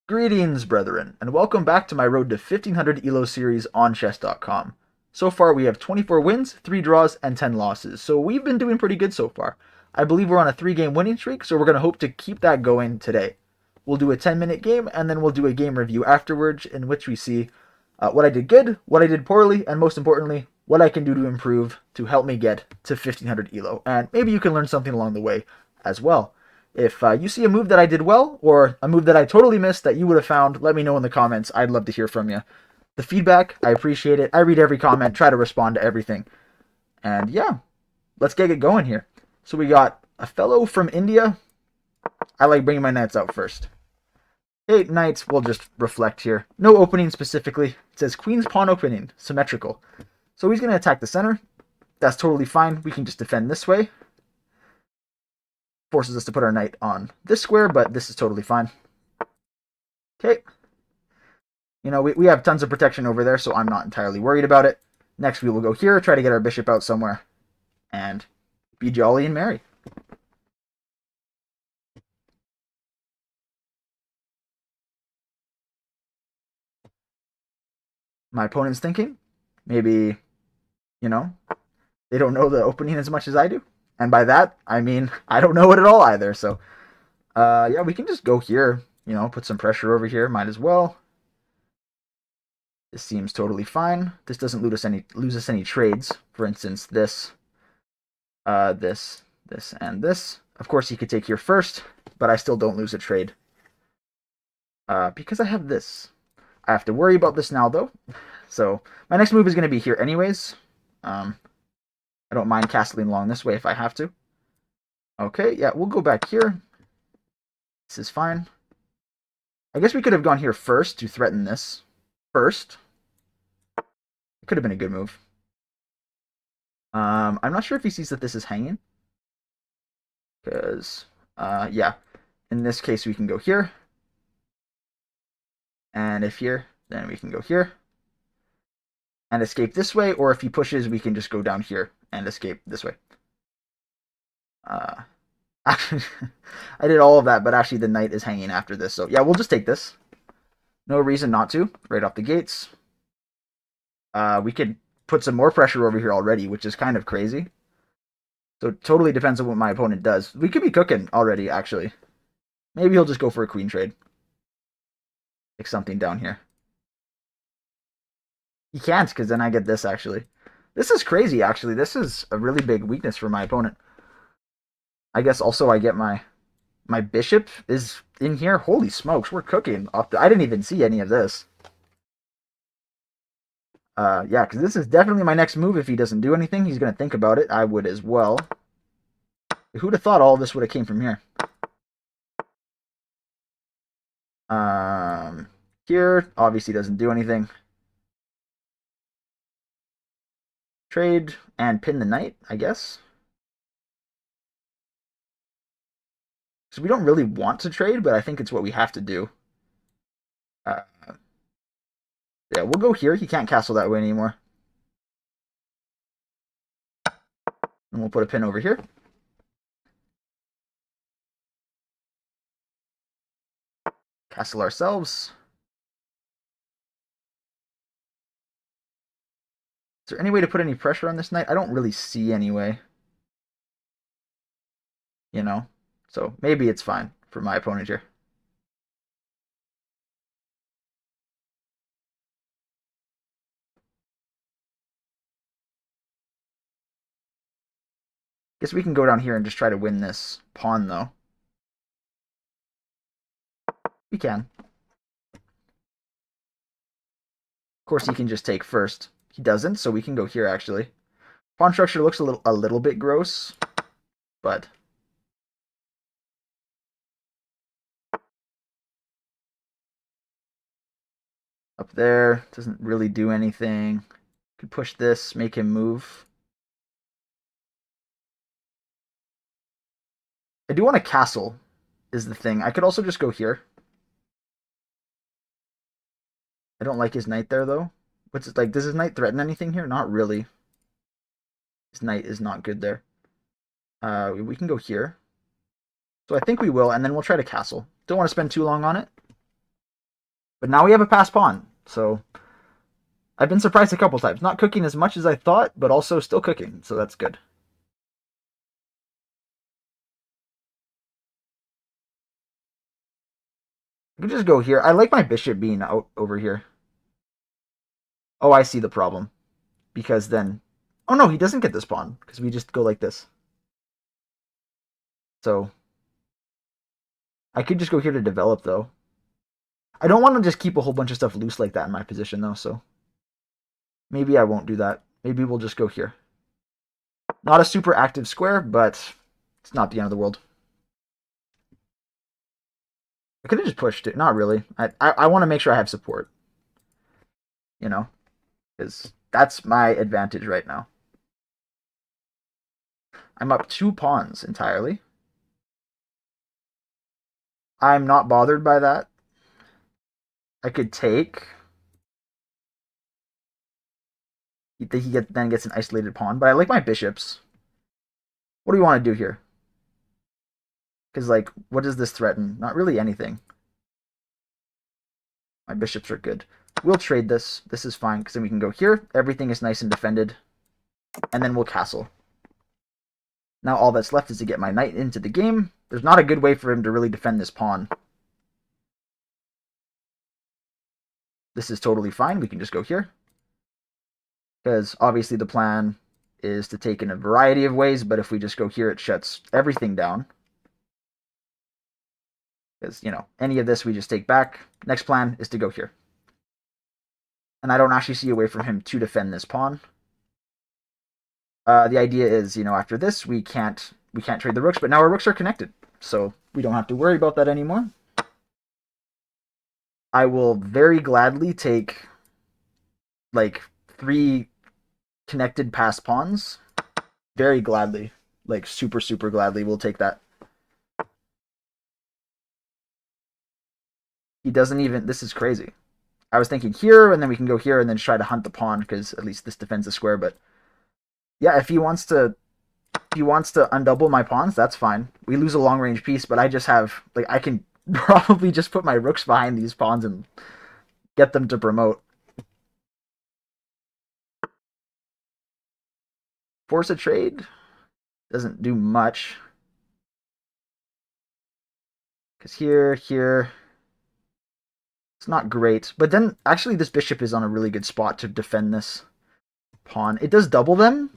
Greetings, brethren, and welcome back to my Road to 1500 ELO series on chess.com. So far, we have 24 wins, 3 draws, and 10 losses, so we've been doing pretty good so far. I believe we're on a 3-game winning streak, so we're going to hope to keep that going today. We'll do a 10-minute game, and then we'll do a game review afterwards, in which we see what I did good, what I did poorly, and most importantly, what I can do to improve to help me get to 1500 ELO. And maybe you can learn something along the way as well. If you see a move that I did well, or a move that I totally missed that you would have found, let me know in the comments. I'd love to hear from you. The feedback, I appreciate it. I read every comment, try to respond to everything. And yeah, let's get it going here. So we got a fellow from India. I like bringing my knights out first. 8 knights, we'll just reflect here. No opening specifically. It says queen's pawn opening, symmetrical. So he's going to attack the center. That's totally fine. We can just defend this way. Forces us to put our knight on this square, but this is totally fine. Okay. You know, we have tons of protection over there, so I'm not entirely worried about it. Next, we will go here, try to get our bishop out somewhere, and be jolly and merry. My opponent's thinking, maybe, you know, they don't know the opening as much as I do. And by that, I mean, I don't know it at all either. So, yeah, we can just go here, you know, put some pressure over here. Might as well. This seems totally fine. This doesn't lose us any trades. For instance, this, and this. Of course, he could take here first, but I still don't lose a trade. Because I have this. I have to worry about this now, though. So, my next move is going to be here anyways. I don't mind castling along this way if I have to. Okay, yeah, we'll go back here. This is fine. I guess we could have gone here first to threaten this. First. It could have been a good move. I'm not sure if he sees that this is hanging. Because, yeah. In this case, we can go here. And if here, then we can go here. And escape this way, or if he pushes, we can just go down here and escape this way. Actually, I did all of that, but actually the knight is hanging after this. So, yeah, we'll just take this. No reason not to, right off the gates. We could put some more pressure over here already, which is kind of crazy. So it totally depends on what my opponent does. We could be cooking already, actually. Maybe he'll just go for a queen trade. Take something down here. He can't, because then I get this, actually. This is crazy, actually. This is a really big weakness for my opponent. I guess also I get my bishop is in here. Holy smokes, we're cooking. I didn't even see any of this. Yeah, because this is definitely my next move. If he doesn't do anything, he's going to think about it. I would as well. Who'd have thought all this would have came from here? Here, obviously doesn't do anything. Trade and pin the knight, I guess. So we don't really want to trade, but I think it's what we have to do. Uh, yeah, we'll go here. He can't castle that way anymore. And we'll put a pin over here. Castle ourselves. Is there any way to put any pressure on this knight? I don't really see any way. You know? So maybe it's fine for my opponent here. Guess we can go down here and just try to win this pawn, though. We can. Of course, he can just take first. He doesn't, so we can go here, actually. Pawn structure looks a little bit gross, but up there doesn't really do anything. Could push this, make him move. I do want a castle, is the thing. I could also just go here. I don't like his knight there, though. What's it like? Does his knight threaten anything here? Not really. His knight is not good there. We can go here. So I think we will, and then we'll try to castle. Don't want to spend too long on it. But now we have a pass pawn, so I've been surprised a couple times. Not cooking as much as I thought, but also still cooking, so that's good. I can just go here. I like my bishop being out over here. Oh, I see the problem. Because then... Oh no, he doesn't get this pawn, because we just go like this. So, I could just go here to develop, though. I don't want to just keep a whole bunch of stuff loose like that in my position, though, so... Maybe I won't do that. Maybe we'll just go here. Not a super active square, but it's not the end of the world. I could have just pushed it. Not really. I want to make sure I have support. You know? Because that's my advantage right now. I'm up 2 pawns entirely. I'm not bothered by that. I could take. Then gets an isolated pawn, but I like my bishops. What do we want to do here? Because, like, what does this threaten? Not really anything. My bishops are good. We'll trade this. This is fine, because then we can go here. Everything is nice and defended. And then we'll castle. Now all that's left is to get my knight into the game. There's not a good way for him to really defend this pawn. This is totally fine. We can just go here. Because obviously the plan is to take in a variety of ways, but if we just go here, it shuts everything down. Because, you know, any of this we just take back. Next plan is to go here. And I don't actually see a way for him to defend this pawn. The idea is, you know, after this, we can't trade the rooks, but now our rooks are connected. So we don't have to worry about that anymore. I will very gladly take, like, 3 connected pass pawns. Very gladly. Like, super, super gladly we'll take that. He doesn't even... This is crazy. I was thinking here, and then we can go here and then try to hunt the pawn, because at least this defends the square, but... Yeah, if he wants to undouble my pawns, that's fine. We lose a long-range piece, but I just have... Like, I can probably just put my rooks behind these pawns and get them to promote. Force a trade doesn't do much. Because here... It's not great. But then, actually, this bishop is on a really good spot to defend this pawn. It does double them.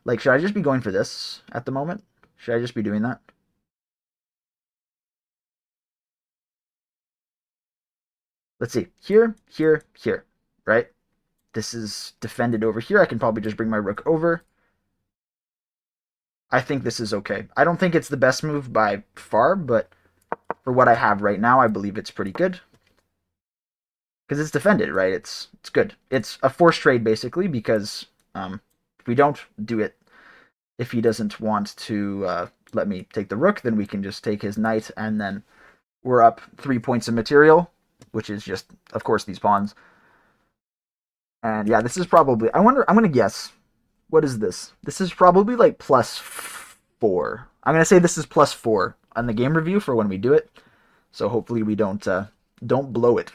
Like, should I just be going for this at the moment? Should I just be doing that? Let's see. Here, here, here. Right? This is defended over here. I can probably just bring my rook over. I think this is okay. I don't think it's the best move by far, but for what I have right now, I believe it's pretty good. Because it's defended, right? It's good. It's a forced trade, basically, because if we don't do it, if he doesn't want to let me take the rook, then we can just take his knight, and then we're up 3 points of material, which is just, of course, these pawns. And yeah, this is probably... I'm going to guess. What is this? This is probably like +4. I'm going to say this is +4 on the game review for when we do it. So hopefully we don't blow it.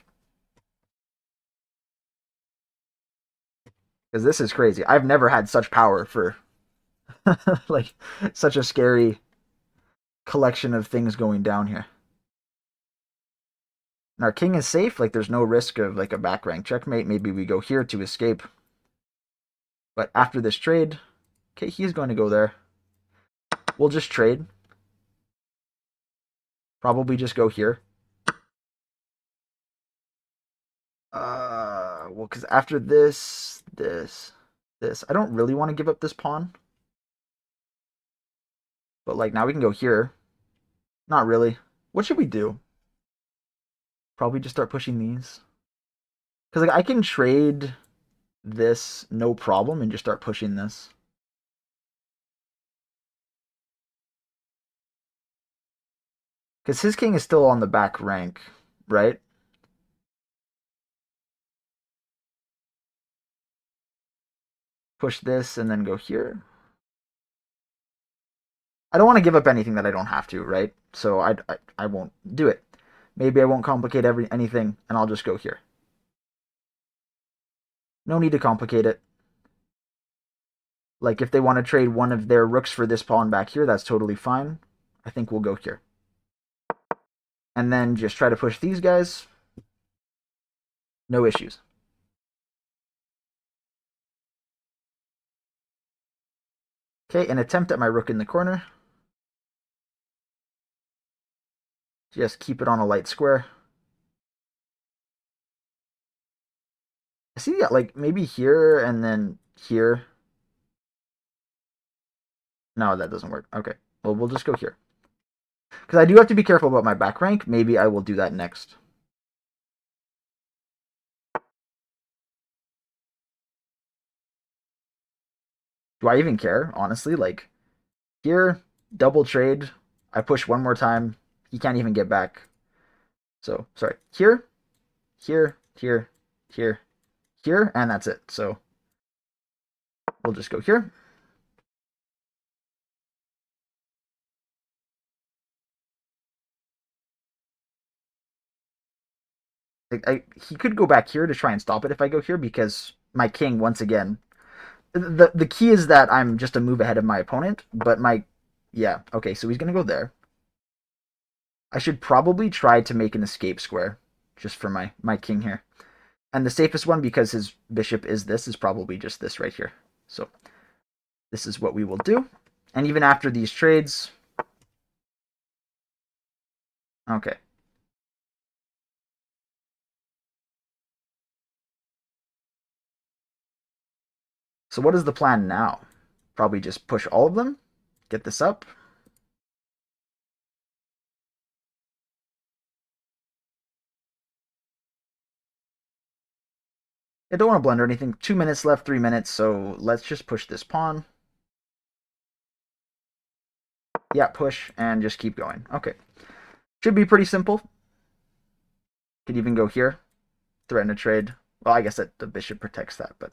Because this is crazy. I've never had such power for like such a scary collection of things going down here. And our king is safe. Like, there's no risk of like a back rank checkmate. Maybe we go here to escape. But after this trade, okay, he's going to go there. We'll just trade. Probably just go here. Well, because after this, I don't really want to give up this pawn. But, like, now we can go here. Not really. What should we do? Probably just start pushing these. Because, like, I can trade this no problem and just start pushing this. Because his king is still on the back rank, right? Push this and then go here. I don't want to give up anything that I don't have to, right? So I won't do it. Maybe I won't complicate anything, and I'll just go here. No need to complicate it. Like, if they want to trade one of their rooks for this pawn back here, that's totally fine. I think we'll go here. And then just try to push these guys. No issues. Okay, an attempt at my rook in the corner. Just keep it on a light square. I see, like, maybe here and then here. No, that doesn't work. Okay, well, we'll just go here. Because I do have to be careful about my back rank. Maybe I will do that next. Do I even care, honestly? Like, here, double trade. I push one more time. He can't even get back. So, sorry. Here, here, here, here, here, and that's it. So, we'll just go here. He could go back here to try and stop it if I go here, because my king, once again, the key is that I'm just a move ahead of my opponent, but yeah, okay, so he's going to go there. I should probably try to make an escape square just for my king here. And the safest one, because his bishop is this, is probably just this right here. So this is what we will do. And even after these trades... Okay. So what is the plan now? Probably just push all of them, get this up. I don't want to blunder anything. 2 minutes left, 3 minutes, so let's just push this pawn. Yeah, push, and just keep going. Okay. Should be pretty simple. Could even go here. Threaten a trade. Well, I guess that the bishop protects that, but...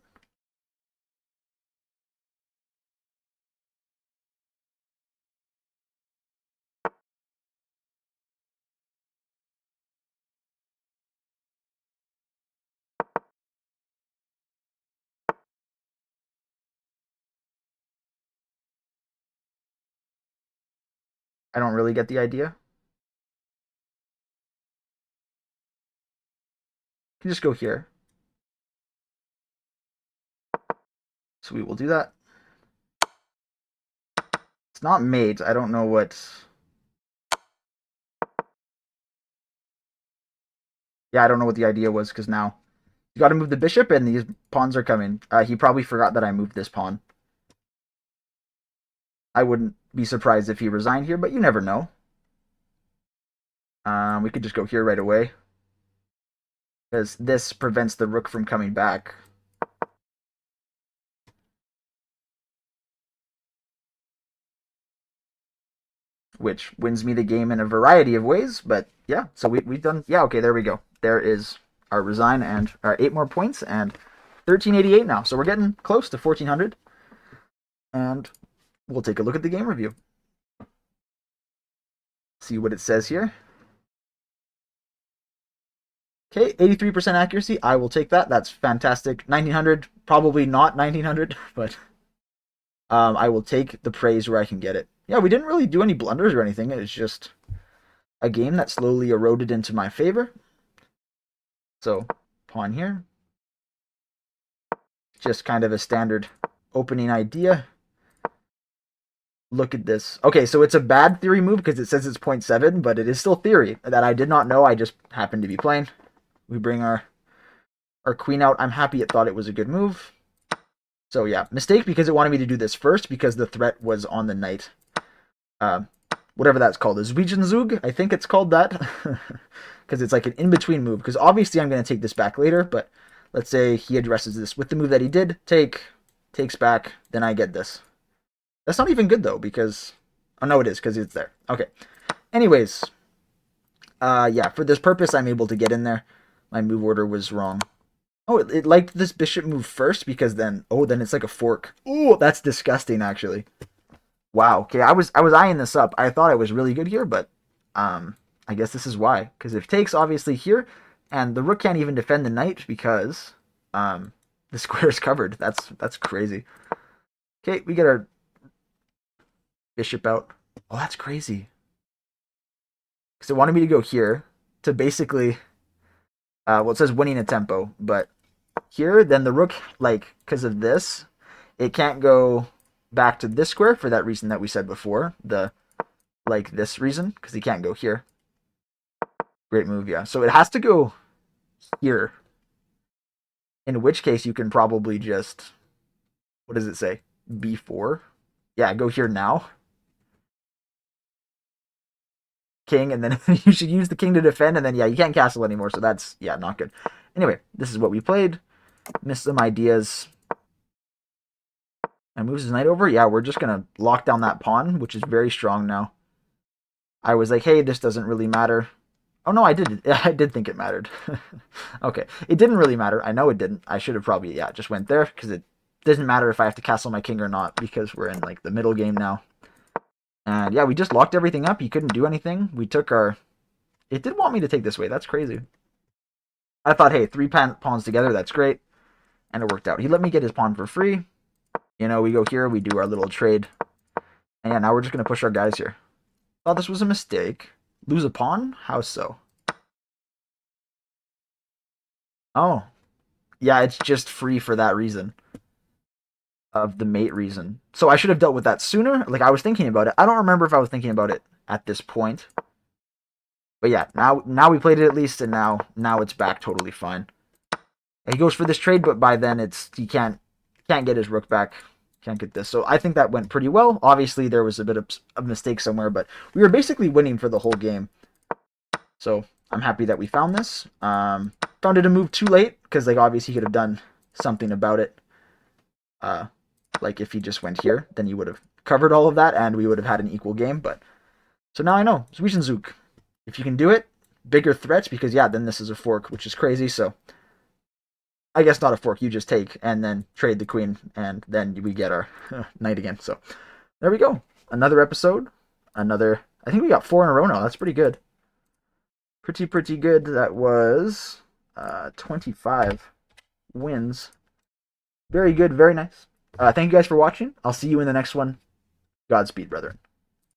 I don't really get the idea. You can just go here. So we will do that. It's not mate. I don't know what... Yeah, I don't know what the idea was, because now you got to move the bishop, and these pawns are coming. He probably forgot that I moved this pawn. I wouldn't be surprised if he resigned here, but you never know. We could just go here right away, because this prevents the rook from coming back. Which wins me the game in a variety of ways, but yeah, so we've done... Yeah, okay, there we go. There is our resign, and our 8 more points, and 1388 now. So we're getting close to 1400, and we'll take a look at the game review. See what it says here. Okay, 83% accuracy. I will take that. That's fantastic. 1900, probably not 1900, but I will take the praise where I can get it. Yeah, we didn't really do any blunders or anything. It was just a game that slowly eroded into my favor. So, pawn here. Just kind of a standard opening idea. Look at this. Okay, so it's a bad theory move because it says it's 0.7, but it is still theory that I did not know. I just happened to be playing. We bring our queen out. I'm happy it thought it was a good move. So yeah, mistake because it wanted me to do this first because the threat was on the knight. Whatever that's called. The Zwiegenzug, I think it's called that. Because it's like an in-between move. Because obviously I'm going to take this back later, but let's say he addresses this with the move that he did. Takes back, then I get this. That's not even good though, because... Oh no, it is, because it's there. Okay. Anyways. Yeah, for this purpose I'm able to get in there. My move order was wrong. Oh, it liked this bishop move first, because then... Oh, then it's like a fork. Oh, that's disgusting, actually. Wow. Okay, I was eyeing this up. I thought I was really good here, but I guess this is why. Because if takes, obviously here, and the rook can't even defend the knight because the square is covered. That's crazy. Okay, we get our bishop out. Oh, that's crazy. Because it wanted me to go here to basically, well, it says winning a tempo, but here, then the rook, like, because of this, it can't go back to this square for that reason that we said before. Like, this reason, because he can't go here. Great move, yeah. So it has to go here. In which case, you can probably just, what does it say? B4? Yeah, go here now. King, and then you should use the king to defend, and then, yeah, you can't castle anymore, so that's, yeah, not good. Anyway, this is what we played. Missed some ideas. And moves his knight over. Yeah, we're just going to lock down that pawn, which is very strong now. I was like, hey, this doesn't really matter. Oh, no, I did. I did think it mattered. Okay, it didn't really matter. I know it didn't. I should have probably, yeah, just went there, because it doesn't matter if I have to castle my king or not, because we're in, like, the middle game now. And, yeah, we just locked everything up. He couldn't do anything. We took our... It did want me to take this way. That's crazy. I thought, hey, 3 pawns together, that's great. And it worked out. He let me get his pawn for free. You know, we go here, we do our little trade. And yeah, now we're just going to push our guys here. Thought this was a mistake. Lose a pawn? How so? Oh. Yeah, it's just free for that reason. Of the mate reason. So I should have dealt with that sooner. Like, I was thinking about it. I don't remember if I was thinking about it at this point. But yeah, now we played it at least, and now it's back totally fine. He goes for this trade, but by then he can't get his rook back. Can't get this. So I think that went pretty well. Obviously, there was a bit of a mistake somewhere, but we were basically winning for the whole game. So I'm happy that we found this. Found it a move too late, because like obviously he could have done something about it. Like if he just went here, then he would have covered all of that, and we would have had an equal game. But so now I know. Zwischenzug. If you can do it, bigger threats, because yeah, then this is a fork, which is crazy. So I guess not a fork. You just take and then trade the queen, and then we get our knight again. So there we go. Another episode. Another. I think we got 4 in a row now. That's pretty good. Pretty good. That was 25 wins. Very good. Very nice. Thank you guys for watching. I'll see you in the next one. Godspeed, brethren.